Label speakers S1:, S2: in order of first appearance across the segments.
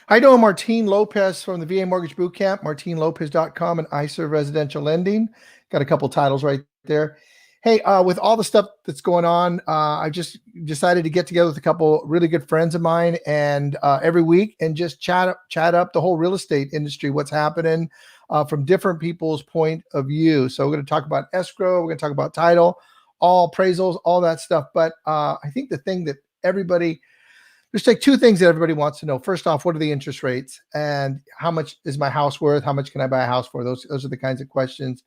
S1: I know Martin Lopez from the VA Mortgage Bootcamp, martinlopez.com, and iServe Residential Lending. Got a couple titles right there. Hey, with all the stuff that's going on, I just decided to get together with a couple really good friends of mine, and every week, and just chat up the whole real estate industry, what's happening from different people's point of view. So we're going to talk about escrow, we're going to talk about title, all appraisals, all that stuff. But I think the thing that everybody, there's like two things that everybody wants to know. First off, what are the interest rates, and how much is my house worth? How much can I buy a house for? Those are the kinds of questions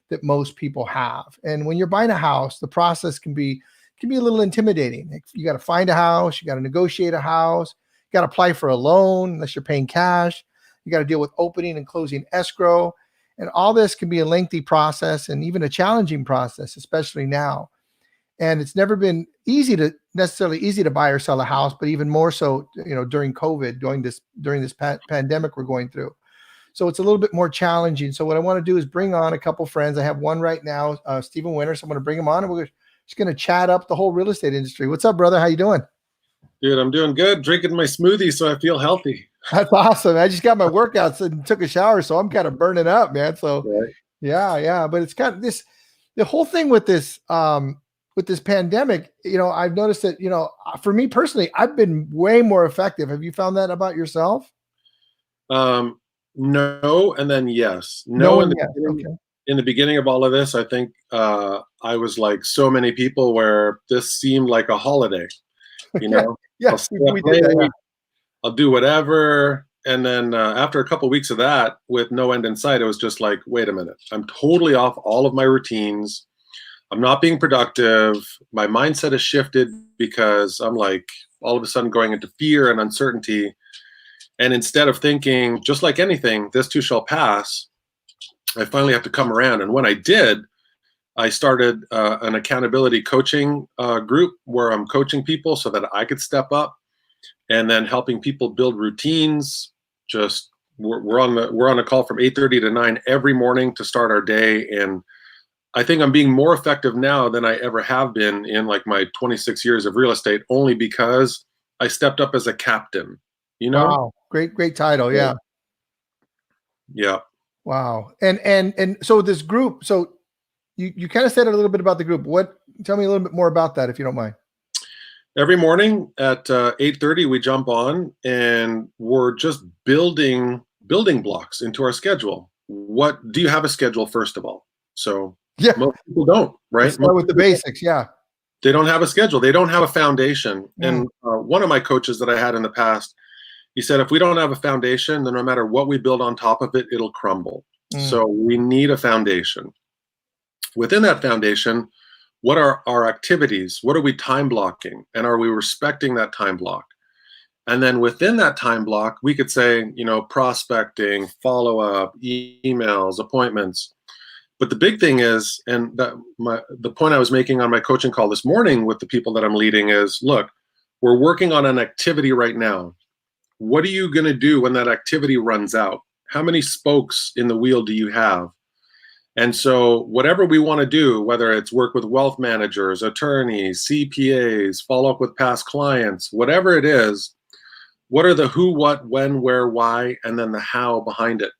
S1: that most people have. And when you're buying a house, the process can be a little intimidating. You got to find a house, you got to negotiate a house, you got to apply for a loan unless you're paying cash. You got to deal with opening and closing escrow. And all this can be a lengthy process and even a challenging process, especially now. And it's never been necessarily easy to buy or sell a house, but even more so, during COVID, during this pandemic we're going through. So it's a little bit more challenging. So what I want to do is bring on a couple friends. I have one right now, Stephen Wener. So I'm going to bring him on, and we're just going to chat up the whole real estate industry. What's up, brother? How you doing?
S2: Dude, I'm doing good. Drinking my smoothie, so I feel healthy.
S1: That's awesome. I just got my workouts and took a shower, so I'm kind of burning up, man. So
S2: right.
S1: Yeah. But it's kind of the whole thing with this pandemic, I've noticed that, for me personally, I've been way more effective. Have you found that about yourself?
S2: No, and then yes. No, in the beginning of all of this, I think I was like so many people where this seemed like a holiday. I'll do whatever. And then after a couple of weeks of that, with no end in sight, it was just like, wait a minute, I'm totally off all of my routines. I'm not being productive. My mindset has shifted because I'm like all of a sudden going into fear and uncertainty. And instead of thinking, just like anything, this too shall pass, I finally have to come around. And when I did, I started an accountability coaching group where I'm coaching people so that I could step up, and then helping people build routines. Just we're on a call from 8:30 to 9 every morning to start our day. And I think I'm being more effective now than I ever have been in like my 26 years of real estate, only because I stepped up as a captain.
S1: Wow. Great title. Yeah.
S2: Yeah.
S1: Wow. And so this group, so you kind of said a little bit about the group. Tell me a little bit more about that, if you don't mind.
S2: Every morning at 8:30, we jump on and we're just building blocks into our schedule. What do you have a schedule, first of all? So
S1: yeah,
S2: most people don't, right?
S1: Let's start with the basics. Yeah.
S2: They don't have a schedule. They don't have a foundation. And one of my coaches that I had in the past, he said, if we don't have a foundation, then no matter what we build on top of it, it'll crumble. So we need a foundation. Within that foundation, what are our activities? What are we time blocking? And are we respecting that time block? And then within that time block, we could say, prospecting, follow-up, emails, appointments. But the big thing is, and the point I was making on my coaching call this morning with the people that I'm leading is, look, we're working on an activity right now. What are you going to do when that activity runs out? How many spokes in the wheel do you have? And so whatever we want to do, whether it's work with wealth managers, attorneys, CPAs, follow up with past clients, whatever it is, what are the who, what, when, where, why, and then the how behind it?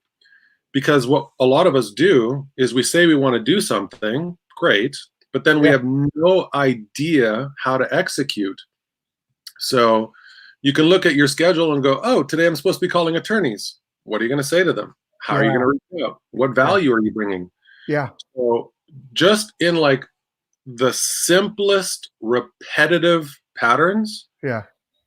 S2: Because what a lot of us do is we say we want to do something, great, but then we have no idea how to execute. So you can look at your schedule and go, oh, today I'm supposed to be calling attorneys. What are you going to say to them? How are you going to reach out? What value are you bringing?
S1: Yeah.
S2: So just in like the simplest repetitive patterns,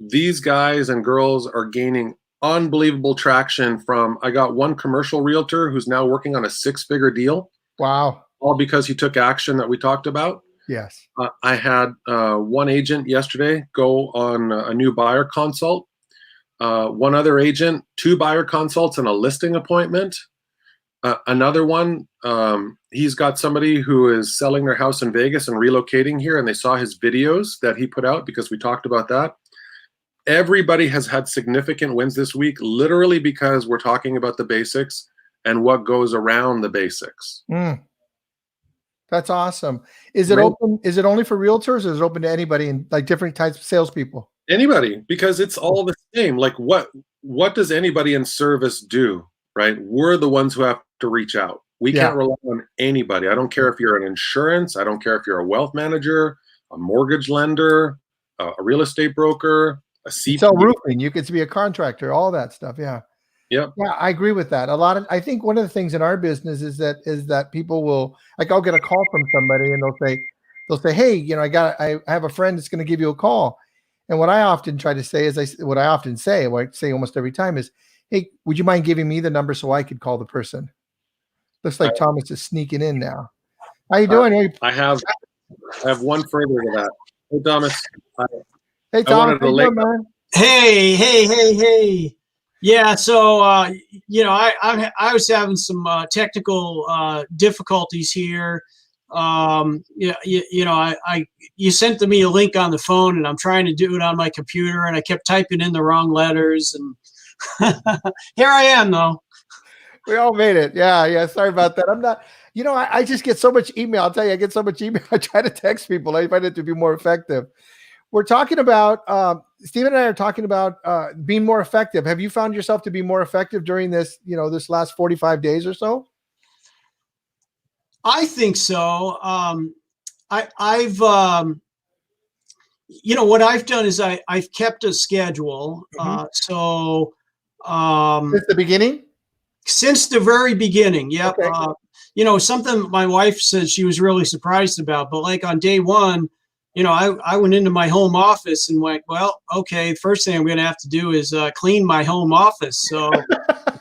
S2: these guys and girls are gaining unbelievable traction from, I got one commercial realtor who's now working on a 6-figure deal.
S1: Wow.
S2: All because he took action that we talked about.
S1: Yes.
S2: I had one agent yesterday go on a new buyer consult. One other agent, 2 buyer consults and a listing appointment. Another one, he's got somebody who is selling their house in Vegas and relocating here, and they saw his videos that he put out because we talked about that. Everybody has had significant wins this week, literally because we're talking about the basics and what goes around the basics.
S1: That's awesome. Is it open? Is it only for realtors, or is it open to anybody and like different types of salespeople?
S2: Anybody, because it's all the same. Like what does anybody in service do, right? We're the ones who have to reach out. We
S1: Yeah.
S2: can't rely on anybody. I don't care if you're an insurance, I don't care if you're a wealth manager, a mortgage lender, a real estate broker, a
S1: You sell
S2: CPA.
S1: roofing, you could be a contractor, all that stuff. Yeah.
S2: Yep.
S1: Yeah, I agree with that. I think one of the things in our business is that people will, like, I'll get a call from somebody and they'll say, hey, you know, I have a friend that's going to give you a call. And what I often try to say is what I say almost every time is, hey, would you mind giving me the number so I could call the person? Looks like Thomas is sneaking in now. How you doing?
S2: I have one further to that. Hey, Thomas.
S1: Hey, Thomas, how you doing, man?
S3: Hey. Yeah, so you know, I was having some technical difficulties here. You sent me a link on the phone, and I'm trying to do it on my computer, and I kept typing in the wrong letters, and here I am, though.
S1: We all made it. Yeah. Sorry about that. I'm not. You know, I just get so much email. I'll tell you, I get so much email. I try to text people. I find it to be more effective. We're talking about, Stephen and I are talking about being more effective. Have you found yourself to be more effective during this, you know, this last 45 days or so?
S3: I think so. I've, you know, what I've done is I've kept a schedule.
S1: Since the beginning?
S3: Since the very beginning. Yep.
S1: Okay.
S3: You know, something my wife said she was really surprised about, but like on day one, you know, I went into my home office and went, well, okay, first thing I'm going to have to do is clean my home office. So,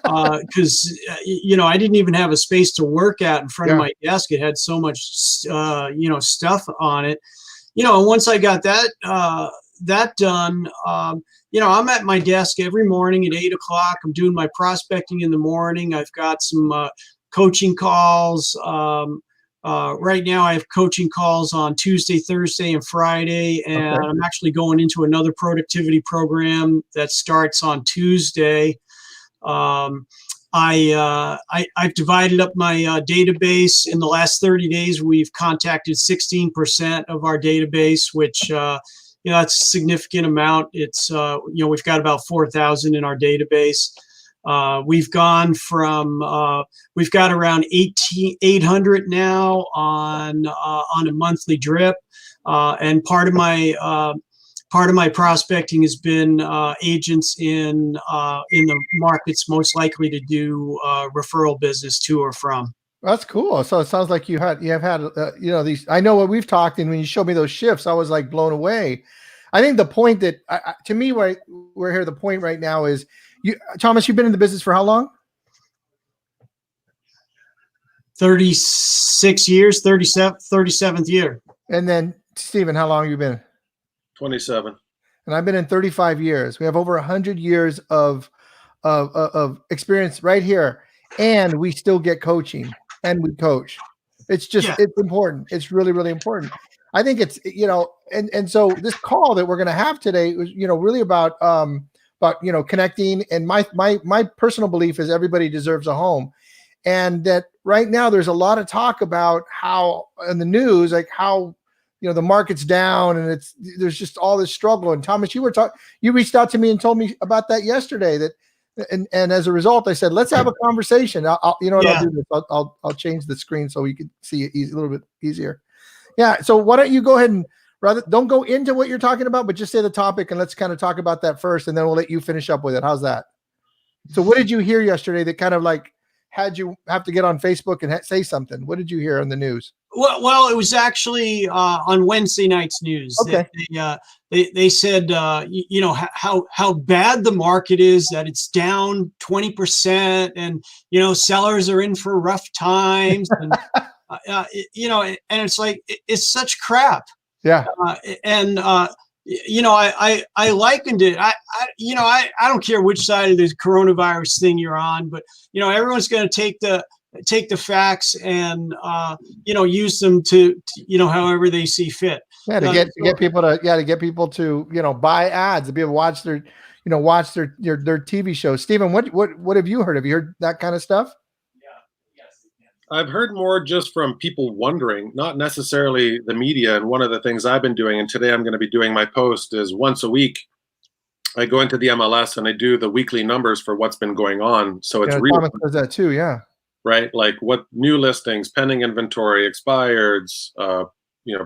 S3: because, you know, I didn't even have a space to work at in front of my desk. It had so much, you know, stuff on it, you know, and once I got that done, you know, I'm at my desk every morning at 8 o'clock. I'm doing my prospecting in the morning. I've got some coaching calls. Right now I have coaching calls on Tuesday, Thursday, and Friday, and I'm actually going into another productivity program that starts on Tuesday. I've divided up my database. In the last 30 days, we've contacted 16% of our database, which, you know, that's a significant amount. It's, you know, we've got about 4,000 in our database. We've gone from, we've got around 800 now on a monthly drip. And part of my prospecting has been agents in the markets most likely to do referral business to or from.
S1: That's cool. So it sounds like you have had, you know, these, I know what we've talked, and when you showed me those shifts, I was like blown away. I think the point that to me, we're here, the point right now is, Thomas, you've been in the business for how long?
S3: 36 years, 37th year.
S1: And then Stephen, how long have you been?
S2: 27.
S1: And I've been in 35 years. We have over 100 years of experience right here, and we still get coaching and we coach. It's just, it's important. It's really, really important. I think it's, you know, and so this call that we're going to have today was, you know, really about, you know, connecting. And my personal belief is everybody deserves a home. And that right now there's a lot of talk about how in the news, like how, you know, the market's down and there's just all this struggle. And Thomas, you reached out to me and told me about that yesterday, and as a result, I said, let's have a conversation. I'll you know what, I'll do this. I'll change the screen so we can see it a little bit easier. Yeah. So why don't you go ahead and don't go into what you're talking about, but just say the topic and let's kind of talk about that first, and then we'll let you finish up with it. How's that? So what did you hear yesterday that kind of like had you have to get on Facebook and say something? What did you hear on the news?
S3: Well, it was actually on Wednesday night's news.
S1: Okay.
S3: They said, you know, how bad the market is, that it's down 20%, and, you know, sellers are in for rough times, and you know, and it's like it's such crap.
S1: Yeah.
S3: You know, I likened it. You know, I don't care which side of the coronavirus thing you're on, but, you know, everyone's going to take the facts and, you know, use them to, you know, however they see fit.
S1: Yeah. To get people to, you know, buy ads, to be able to watch their TV shows. Stephen, what have you heard? Have you heard that kind of stuff?
S2: I've heard more just from people wondering, not necessarily the media. And one of the things I've been doing, and today I'm going to be doing my post, is once a week, I go into the MLS and I do the weekly numbers for what's been going on. So it's
S1: Yeah,
S2: real,
S1: Thomas does that too. Yeah.
S2: right? Like what new listings, pending inventory, expireds,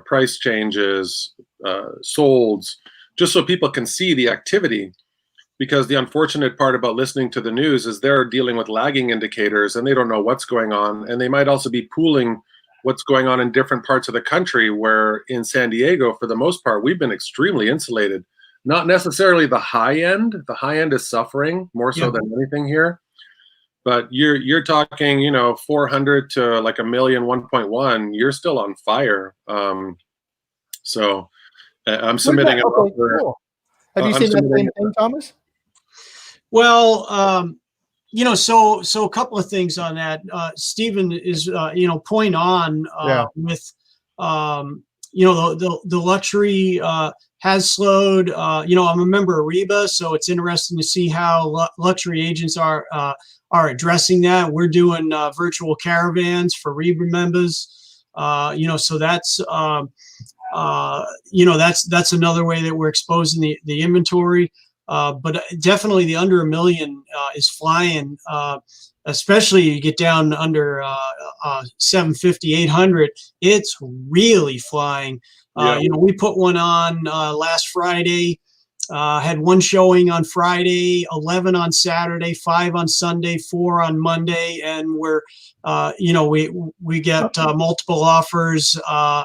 S2: price changes, solds, just so people can see the activity. Because the unfortunate part about listening to the news is they're dealing with lagging indicators and they don't know what's going on. And they might also be pooling what's going on in different parts of the country, where in San Diego, for the most part, we've been extremely insulated. Not necessarily the high end. The high end is suffering more so than anything here. But you're talking, 400 to like a million, 1.1. You're still on fire. So I'm submitting an offer.
S1: Cool. Have you seen that same thing, Thomas?
S3: Well, so a couple of things on that. Stephen is, point on with, the luxury has slowed. I'm a member of REBA, so it's interesting to see how luxury agents are addressing that. We're doing virtual caravans for REBA members. So that's that's another way that we're exposing the inventory. But definitely the under $1 million is flying, especially you get down under 750, 800. It's really flying. We put one on last Friday, had one showing on Friday, 11 on Saturday, 5 on Sunday, 4 on Monday, and we're we get multiple offers,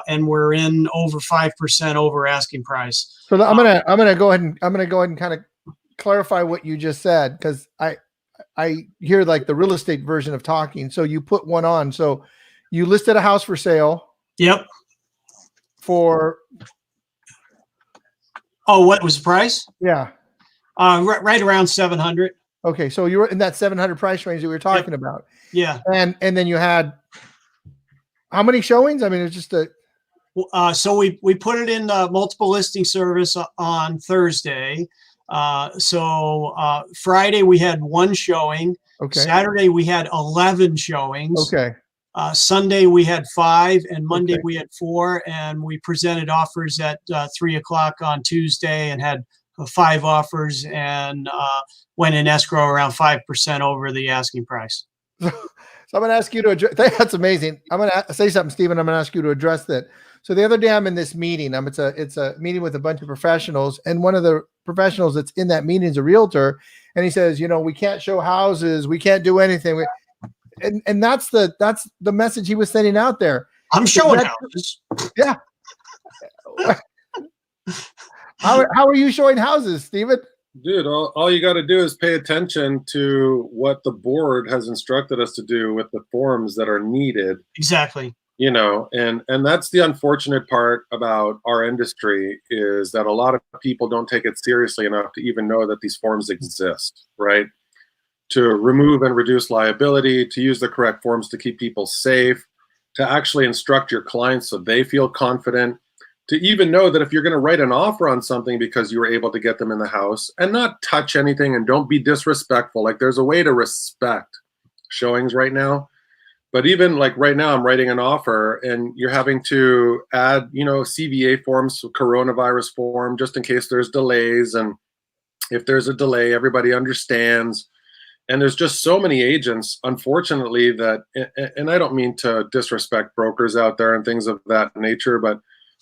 S3: and we're in over 5% over asking price.
S1: So I'm gonna go ahead and kind of clarify what you just said, because I hear like the real estate version of talking. So you put one on. So you listed a house for sale.
S3: Yep.
S1: For
S3: what was the price?
S1: Yeah.
S3: Right around 700.
S1: Okay, so you were in that 700 price range that we were talking about.
S3: Yeah.
S1: And then you had how many showings? I mean, it's just
S3: so we put it in multiple listing service on Thursday. So Friday we had 1 showing.
S1: Okay.
S3: Saturday we had 11 showings.
S1: Okay.
S3: Sunday we had 5, and Monday we had 4, and we presented offers at 3:00 on Tuesday and had 5 offers, and went in escrow around 5% over the asking price.
S1: So I'm going to ask you to address. That's amazing. I'm going to say something, Stephen. I'm going to ask you to address that. So the other day I'm in this meeting. It's a meeting with a bunch of professionals, and one of the professionals that's in that meeting is a realtor, and he says, we can't show houses, we can't do anything. And that's the message he was sending out there.
S3: I'm showing houses.
S1: Yeah. How are you showing houses, Stephen?
S2: Dude, all you got to do is pay attention to what the board has instructed us to do with the forms that are needed.
S3: Exactly.
S2: And that's the unfortunate part about our industry, is that a lot of people don't take it seriously enough to even know that these forms exist, right? To remove and reduce liability, to use the correct forms to keep people safe, to actually instruct your clients so they feel confident, to even know that if you're going to write an offer on something because you were able to get them in the house, and not touch anything and don't be disrespectful. Like, there's a way to respect showings right now. But even like right now, I'm writing an offer and you're having to add, CVA forms, coronavirus form, just in case there's delays. And if there's a delay, everybody understands. And there's just so many agents, unfortunately, that, and I don't mean to disrespect brokers out there and things of that nature, but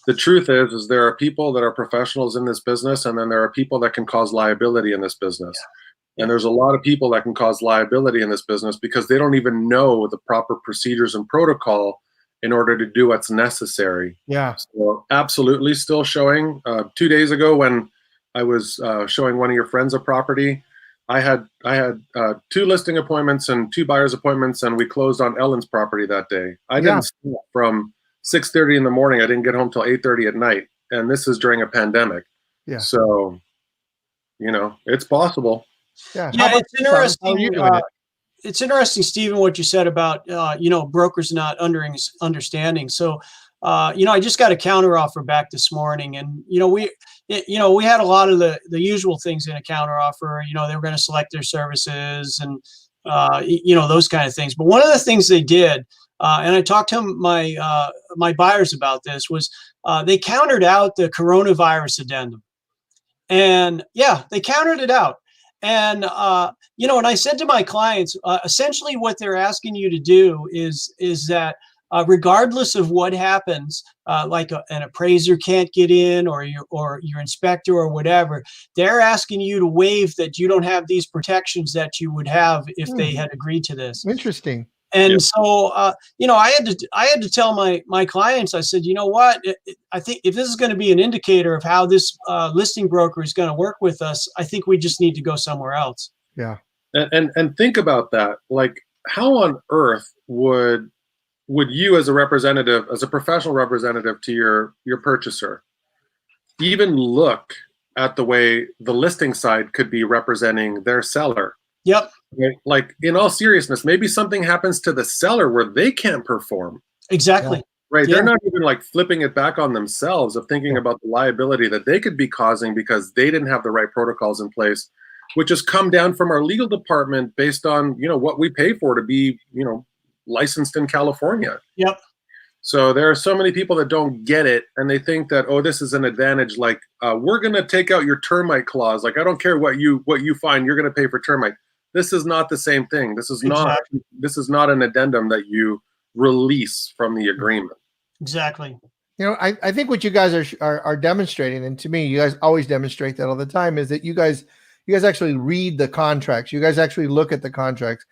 S2: the truth is there are people that are professionals in this business, and then there are people that can cause liability in this business. Yeah. And there's a lot of people that can cause liability in this business because they don't even know the proper procedures and protocol in order to do what's necessary.
S1: Yeah.
S2: So absolutely still showing. 2 days ago when I was showing one of your friends a property, I had 2 listing appointments and 2 buyers appointments, and we closed on Ellen's property that day. I didn't stop from 6:30 in the morning. I didn't get home till 8:30 at night, and this is during a pandemic. Yeah. So, it's possible.
S3: Yeah. It's interesting. It's interesting, Stephen, what you said about brokers not understanding. So, I just got a counteroffer back this morning, and we had a lot of the usual things in a counteroffer. They were going to select their services and those kind of things. But one of the things they did, and I talked to my buyers about this, was they countered out the coronavirus addendum. And yeah, they countered it out. And, and I said to my clients, essentially what they're asking you to do is that regardless of what happens, like an appraiser can't get in, or your inspector or whatever, they're asking you to waive that you don't have these protections that you would have if they had agreed to this.
S1: Interesting.
S3: And so, I had to tell my clients, I said, you know what, I think if this is going to be an indicator of how this listing broker is going to work with us, I think we just need to go somewhere else.
S1: Yeah.
S2: And think about that. Like, how on earth would you, as a representative, as a professional representative to your purchaser, even look at the way the listing side could be representing their seller?
S3: Yep.
S2: Like, in all seriousness, maybe something happens to the seller where they can't perform.
S3: Exactly.
S1: Yeah.
S2: Right.
S3: Yeah.
S2: They're not even like flipping it back on themselves of thinking about the liability that they could be causing because they didn't have the right protocols in place, which has come down from our legal department based on, what we pay for to be, licensed in California.
S3: Yep.
S2: So there are so many people that don't get it, and they think that, oh, this is an advantage. Like, we're going to take out your termite clause. Like, I don't care what you find, you're going to pay for termite. This is not the same thing. This is not an addendum that you release from the agreement.
S3: Exactly.
S1: I think what you guys are demonstrating, and to me, you guys always demonstrate that all the time, is that you guys actually read the contracts. You guys actually look at the contracts.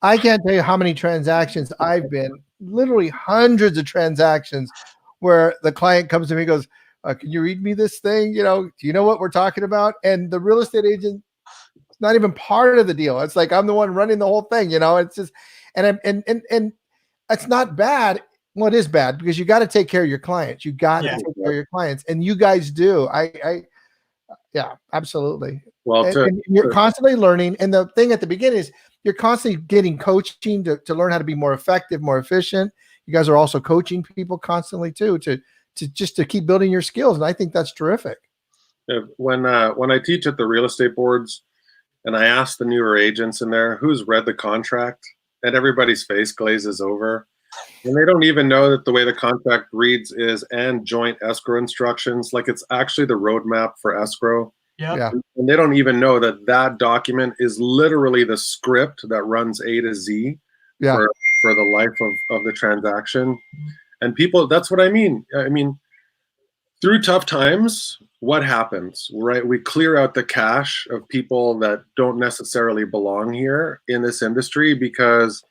S1: I can't tell you how many transactions I've been, literally hundreds of transactions, where the client comes to me and goes, can you read me this thing? Do you know what we're talking about? And the real estate agent, it's not even part of the deal. It's like I'm the one running the whole thing. It's just, and it's not bad. Well, it is bad because you got to take care of your clients. You got to take care of your clients, and you guys do. Yeah, absolutely.
S2: Well,
S1: and you're constantly learning. And the thing at the beginning is you're constantly getting coaching to learn how to be more effective, more efficient. You guys are also coaching people constantly too, to keep building your skills. And I think that's terrific.
S2: When I teach at the real estate boards and I ask the newer agents in there who's read the contract, and everybody's face glazes over. And they don't even know that the way the contract reads is and joint escrow instructions. Like, it's actually the roadmap for escrow.
S3: Yeah.
S2: And they don't even know that document is literally the script that runs A to Z for the life of the transaction. And people, that's what I mean. I mean, through tough times, what happens, right? We clear out the cache of people that don't necessarily belong here in this industry, because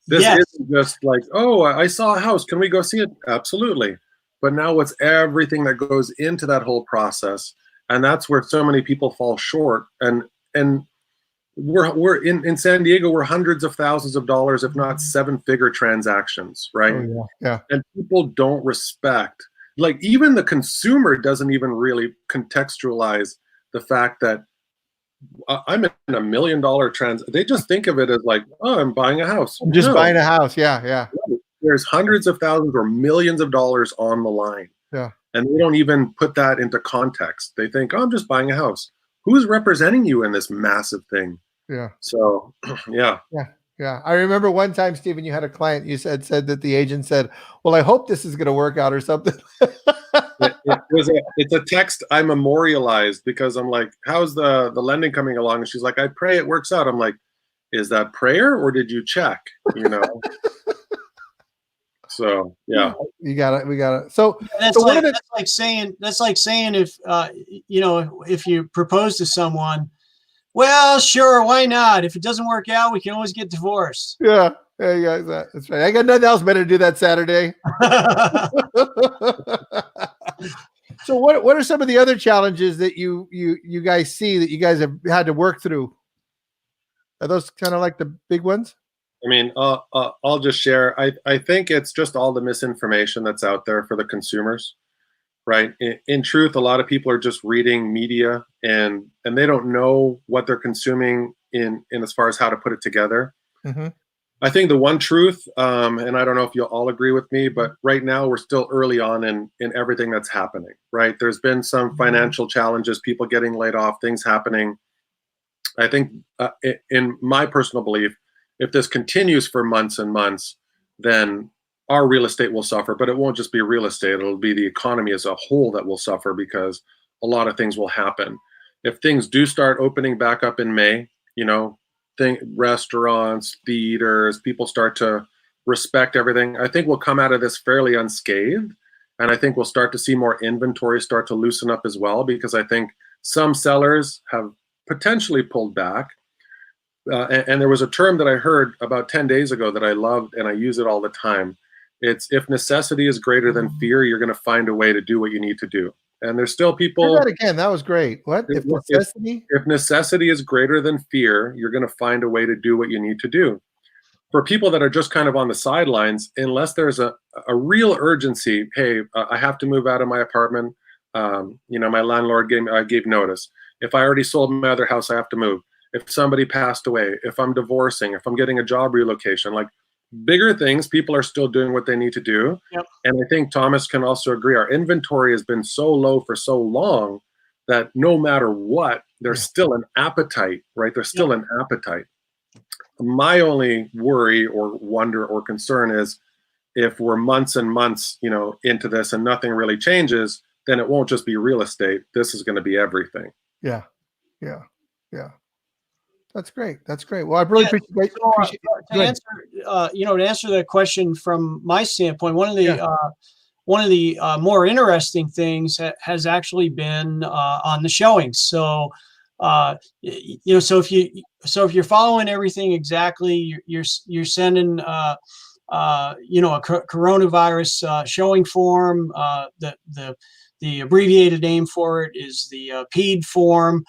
S2: this isn't just like, oh, I saw a house, can we go see it? Absolutely. But now it's everything that goes into that whole process. And that's where so many people fall short. And we're in San Diego, we're hundreds of thousands of dollars, if not seven-figure transactions, right?
S1: Oh, yeah.
S2: And people don't respect, like, even the consumer doesn't even really contextualize the fact that I'm in $1 million they just think of it as like, oh, I'm buying a house.
S1: I'm just buying a house. Yeah.
S2: There's hundreds of thousands or millions of dollars on the line.
S1: Yeah.
S2: And they don't even put that into context. They think, oh, I'm just buying a house. Who's representing you in this massive thing?
S1: Yeah.
S2: So, yeah.
S1: Yeah. I remember one time, Stephen, you had a client, you said that the agent said, well, I hope this is going to work out or something.
S2: It's a text I memorialized because I'm like, how's the lending coming along? And she's like, I pray it works out. I'm like, is that prayer or did you check? So yeah,
S1: we got it. So
S3: that's like saying if if you propose to someone, well, sure, why not? If it doesn't work out, we can always get divorced.
S1: Yeah, that's right. I got nothing else better to do that Saturday. So what are some of the other challenges that you guys see that you guys have had to work through? Are those kind of like the big ones?
S2: I mean, I'll just share. I think it's just all the misinformation that's out there for the consumers, right? In truth, a lot of people are just reading media and they don't know what they're consuming in as far as how to put it together.
S1: Mm-hmm.
S2: I think the one truth, and I don't know if you'll all agree with me, but right now we're still early on in everything that's happening, right? There's been some financial challenges, people getting laid off, things happening. I think in my personal belief, if this continues for months and months, then our real estate will suffer, but it won't just be real estate. It'll be the economy as a whole that will suffer because a lot of things will happen. if things do start opening back up in May, restaurants, theaters, people start to respect everything, I think we'll come out of this fairly unscathed. And I think we'll start to see more inventory start to loosen up as well, because I think some sellers have potentially pulled back. And there was a term that I heard about 10 days ago that I loved, and I use it all the time. It's, if necessity is greater than fear, you're going to find a way to do what you need to do. And there's still people.
S1: Say that again. That was great. What? If necessity?
S2: If necessity is greater than fear, you're going to find a way to do what you need to do. For people that are just kind of on the sidelines, unless there's a real urgency, hey, I have to move out of my apartment. My landlord gave notice. If I already sold my other house, I have to move. If somebody passed away, if I'm divorcing, if I'm getting a job relocation, like bigger things, people are still doing what they need to do.
S3: Yep.
S2: And I think Thomas can also agree, our inventory has been so low for so long that no matter what, there's still an appetite, right? There's still an appetite. My only worry or wonder or concern is if we're months and months, into this and nothing really changes, then it won't just be real estate. This is going to be everything.
S1: Yeah. That's great. Well, I really appreciate
S3: to answer that question from my standpoint, one of the more interesting things has actually been on the showings. So, so if you're following everything exactly, you're sending a coronavirus showing form. The abbreviated name for it is the PED form.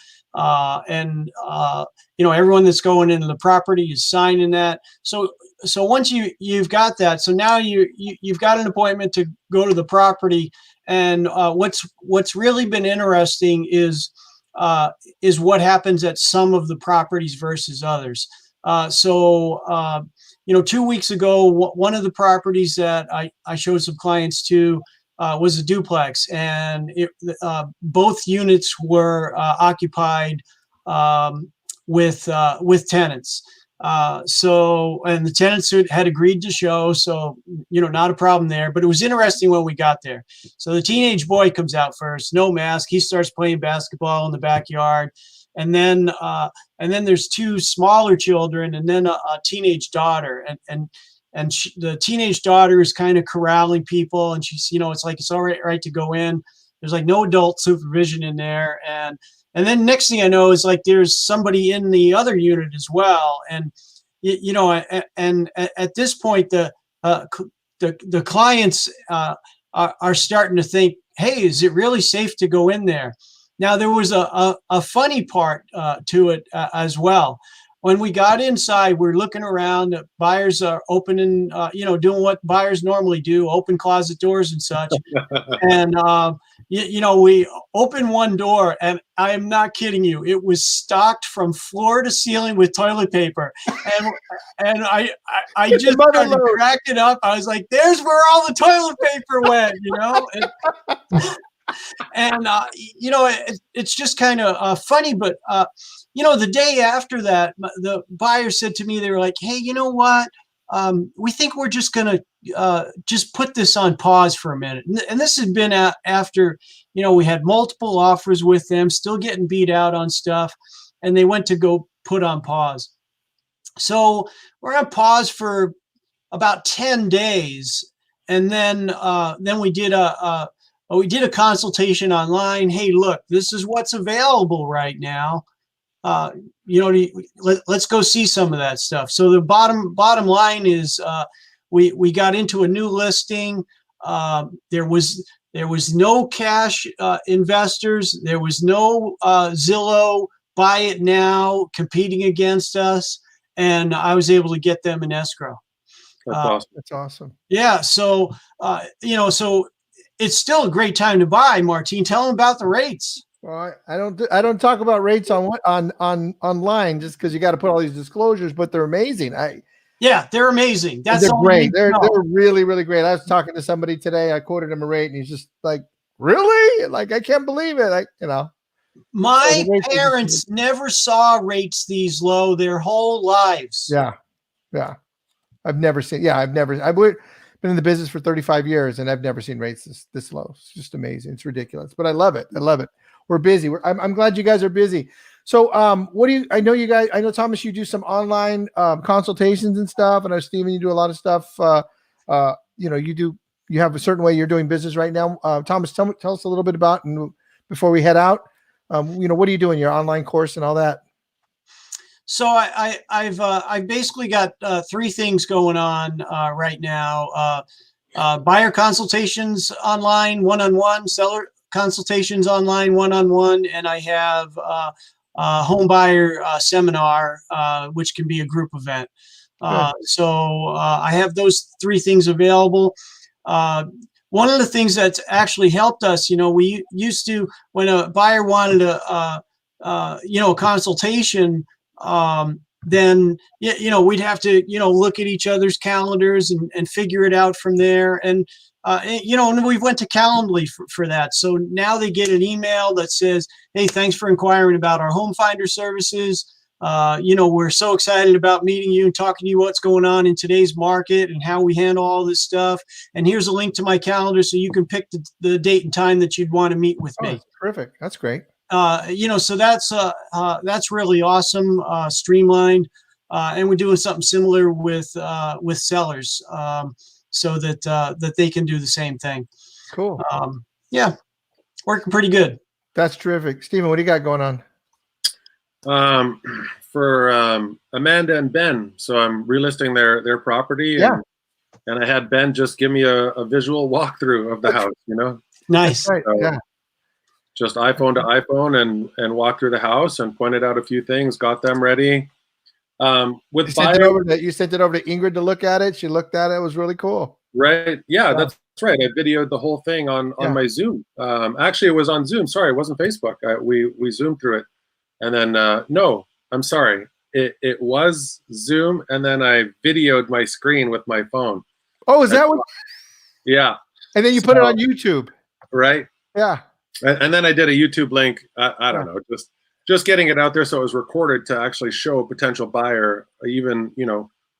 S3: Everyone that's going into the property is signing that. So once you've got that, so now you've got an appointment to go to the property. And what's really been interesting is what happens at some of the properties versus others. 2 weeks ago, one of the properties that I showed some clients to was a duplex, and both units were occupied with tenants. And the tenants had agreed to show, so not a problem there. But it was interesting when we got there. So the teenage boy comes out first, no mask. He starts playing basketball in the backyard, and then there's two smaller children, and then a teenage daughter, and the teenage daughter is kind of corralling people, and she's, it's like, it's all right to go in. There's like no adult supervision in there. And then next thing I know is like, there's somebody in the other unit as well. And, and at this point, the clients are starting to think, hey, is it really safe to go in there? Now, there was a funny part to it as well. When we got inside, we're looking around. The buyers are opening, doing what buyers normally do, open closet doors and such. And, we opened one door, and I am not kidding you. It was stocked from floor to ceiling with toilet paper. And I just started cracking up. I was like, there's where all the toilet paper went, And, it's just kind of funny, but, the day after that, the buyer said to me, they were like, hey, you know what? We think we're just going to just put this on pause for a minute. And this had been after, we had multiple offers with them, still getting beat out on stuff, and they went to go put on pause. So we're on pause for about 10 days. And then we did a consultation online. Hey, look, this is what's available right now. Let's go see some of that stuff. So the bottom line is we got into a new listing. There was no cash investors. There was no Zillow buy it now competing against us, and I was able to get them in escrow.
S2: That's awesome.
S1: That's awesome.
S3: Yeah. So so it's still a great time to buy. Martine, tell them about the rates.
S1: Well, I don't talk about rates on online just because you got to put all these disclosures, but they're amazing.
S3: Yeah, they're amazing. They're
S1: great. They're really, really great. I was talking to somebody today. I quoted him a rate, and he's just like, "Really? Like, I can't believe it."
S3: My parents never saw rates these low their whole lives.
S1: Yeah. I've never seen. I've been in the business for 35 years, and I've never seen rates this low. It's just amazing. It's ridiculous, but I love it. we're busy. I'm glad you guys are busy. So, I know Thomas, you do some online consultations and stuff. And I know Stephen, you do a lot of stuff. You have a certain way you're doing business right now. Thomas, tell us a little bit about, and before we head out, what are you doing, your online course and all that?
S3: So I've basically got three things going on right now. Buyer consultations online, one-on-one, seller consultations online, one-on-one, and I have home buyer seminar, which can be a group event. So I have those three things available. One of the things that's actually helped us, we used to, when a buyer wanted a consultation, then we'd have to look at each other's calendars and figure it out from there. And and we went to Calendly for that. So now they get an email that says, hey, thanks for inquiring about our home finder services. We're so excited about meeting you and talking to you what's going on in today's market and how we handle all this stuff. And here's a link to my calendar so you can pick the date and time that you'd want to meet with me.
S1: That's terrific. That's great.
S3: So that's really awesome, streamlined, and we're doing something similar with sellers, so that they can do the same thing.
S1: Cool.
S3: Working pretty good.
S1: That's terrific. Stephen, what do you got going on?
S2: For Amanda and Ben, so I'm relisting their property.
S1: Yeah.
S2: And I had Ben just give me a visual walkthrough of the house.
S3: Nice.
S1: Right.
S2: So,
S1: yeah.
S2: Just iPhone to iPhone and walk through the house and pointed out a few things, got them ready.
S1: You sent it over to Ingrid to look at it. She looked at it. It was really cool.
S2: Right. Yeah, that's right. I videoed the whole thing on my Zoom. Actually, it was on Zoom. Sorry, it wasn't Facebook. We Zoomed through it. And then, no, I'm sorry. It was Zoom. And then I videoed my screen with my phone.
S1: Oh, is that what?
S2: Yeah.
S1: And then you put it on YouTube.
S2: Right.
S1: Yeah.
S2: And then I did a YouTube link. I don't know, just getting it out there so it was recorded to actually show a potential buyer. Even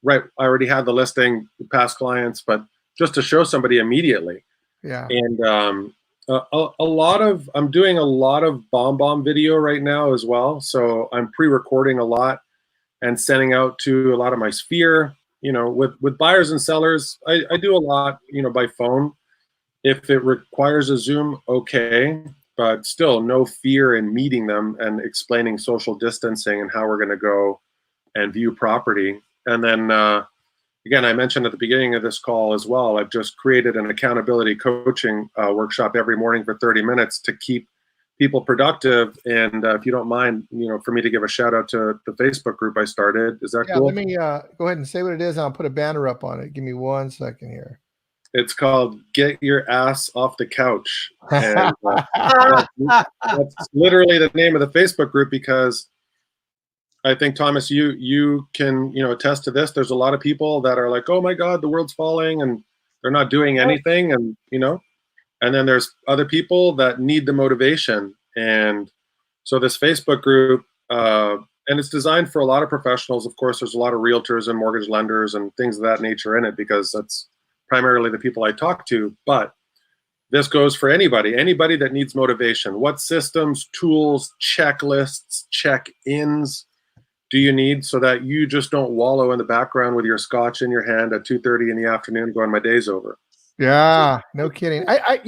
S2: right. I already had the listing, past clients, but just to show somebody immediately.
S1: Yeah.
S2: And I'm doing a lot of bomb video right now as well. So I'm pre-recording a lot and sending out to a lot of my sphere. With buyers and sellers, I do a lot by phone. If it requires a Zoom, okay, but still no fear in meeting them and explaining social distancing and how we're going to go and view property. And then, again, I mentioned at the beginning of this call as well, I've just created an accountability coaching workshop every morning for 30 minutes to keep people productive. And if you don't mind, for me to give a shout out to the Facebook group I started. Is that cool?
S1: Let me go ahead and say what it is. And I'll put a banner up on it. Give me 1 second here.
S2: It's called Get Your Ass Off the Couch. And that's literally the name of the Facebook group, because I think, Thomas, you can attest to this. There's a lot of people that are like, oh my God, the world's falling, and they're not doing anything. And and then there's other people that need the motivation. And so this Facebook group, and it's designed for a lot of professionals. Of course, there's a lot of realtors and mortgage lenders and things of that nature in it, because that's primarily the people I talk to. But this goes for anybody that needs motivation. What systems, tools, checklists, check-ins do you need so that you just don't wallow in the background with your scotch in your hand at 2:30 in the afternoon going, my day's over?
S1: Yeah, no kidding. I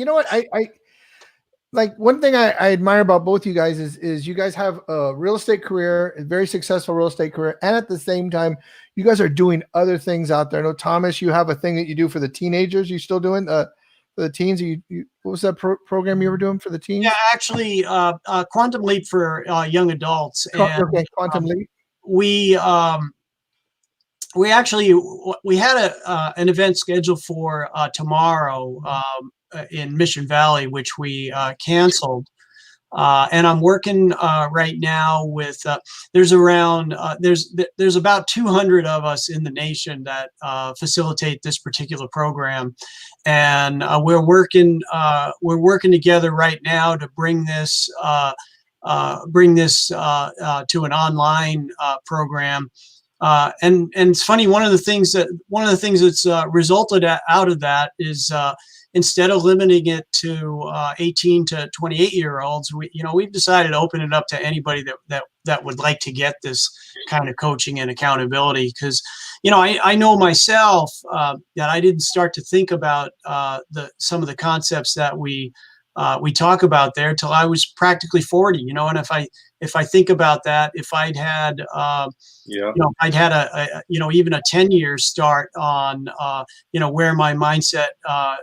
S1: like, one thing I admire about both you guys is you guys have a real estate career, a very successful real estate career, and at the same time, you guys are doing other things out there. I know, Thomas, you have a thing that you do for the teenagers. You still doing for the teens? What was that program you were doing for the teens?
S3: Yeah, actually, Quantum Leap for young adults.
S1: Okay, Quantum Leap.
S3: We had an event scheduled for tomorrow in Mission Valley, which we canceled. And I'm working right now with there's about 200 of us in the nation that facilitate this particular program, and we're working together right now to bring this to an online program. And it's funny, one of the things that's resulted out of that is instead of limiting it to 18 to 28-year-olds, we've decided to open it up to anybody that would like to get this kind of coaching and accountability. Because, I know myself that I didn't start to think about some of the concepts that we talk about there till I was practically 40. And if I think about that, if I'd had I'd had a even a 10-year start on where my mindset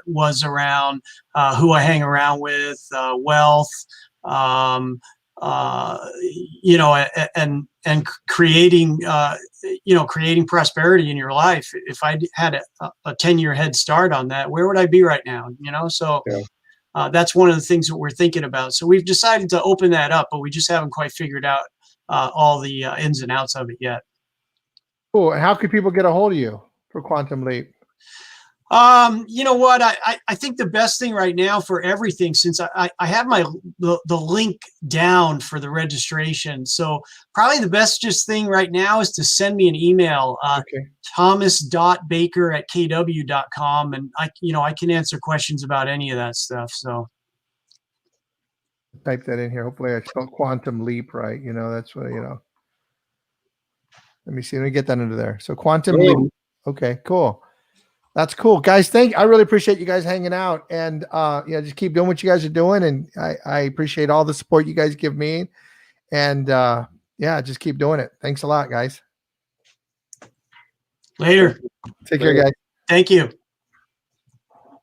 S3: was around who I hang around with, wealth, and creating creating prosperity in your life. If I had a 10-year head start on that, where would I be right now? So. Yeah. That's one of the things that we're thinking about. So we've decided to open that up, but we just haven't quite figured out all the ins and outs of it yet.
S1: Cool. And how can people get a hold of you for Quantum Leap?
S3: You know what? I think the best thing right now for everything, since I have the link down for the registration. So probably the best thing right now is to send me an email, thomas.baker@kw.com. And I can answer questions about any of that stuff. So
S1: type that in here. Hopefully I spelled Quantum Leap right. That's what, let me see. Let me get that into there. So Quantum Leap. Okay, cool. That's cool, guys. I really appreciate you guys hanging out, and just keep doing what you guys are doing. And I appreciate all the support you guys give me, and just keep doing it. Thanks a lot, guys.
S3: Later.
S1: Take care, guys.
S3: Thank you.